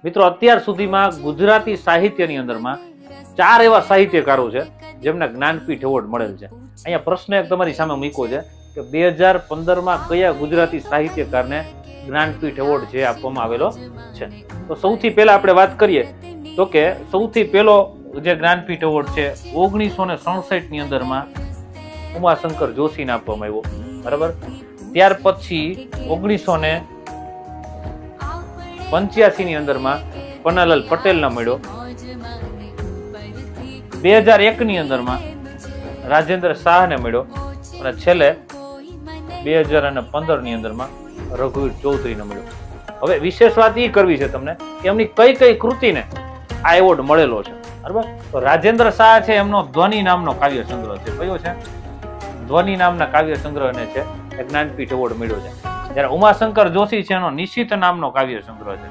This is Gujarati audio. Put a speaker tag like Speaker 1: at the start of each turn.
Speaker 1: મિત્રો અત્યાર સુધીમાં ગુજરાતી સાહિત્યની અંદરમાં 4 એવા સાહિત્યકારો છે જેમને જ્ઞાનપીઠ એવોર્ડ મળેલ છે. અહીંયા પ્રશ્ન એક તમારી સામે મૂક્યો છે કે 2015માં કયા ગુજરાતી સાહિત્યકારને જ્ઞાનપીઠ એવોર્ડ જે આપવામાં આવેલો છે. તો સૌથી પહેલા આપણે વાત કરીએ તો કે સૌથી પહેલો જે જ્ઞાનપીઠ એવોર્ડ છે 1967 ની અંદરમાં ઉમાશંકર જોશીને આપવામાં આવ્યો, બરાબર. ત્યાર પછી 1985 ની અંદરમાં પન્નાલાલ પટેલને મળ્યો. 2001 ની અંદરમાં રાજેન્દ્ર શાહને મળ્યો અને છેલ્લે 2015 ની અંદરમાં રઘુવીર ચૌધરીને મળ્યો. હવે વિશેષ વાત એ કરવી છે તમને કે એમની કઈ કઈ કૃતિને આ એવોર્ડ મળેલો છે, બરાબર. તો રાજેન્દ્ર શાહ છે એમનો ધ્વનિ નામનો કાવ્ય સંગ્રહ છે. કયો છે? ધ્વનિ નામના કાવ્ય સંગ્રહને છે જ્ઞાનપીઠ એવોર્ડ મળ્યો છે. જ્યારે ઉમાશંકર જોશી છે એનો નિશિત નામનો કાવ્ય સંગ્રહ છે.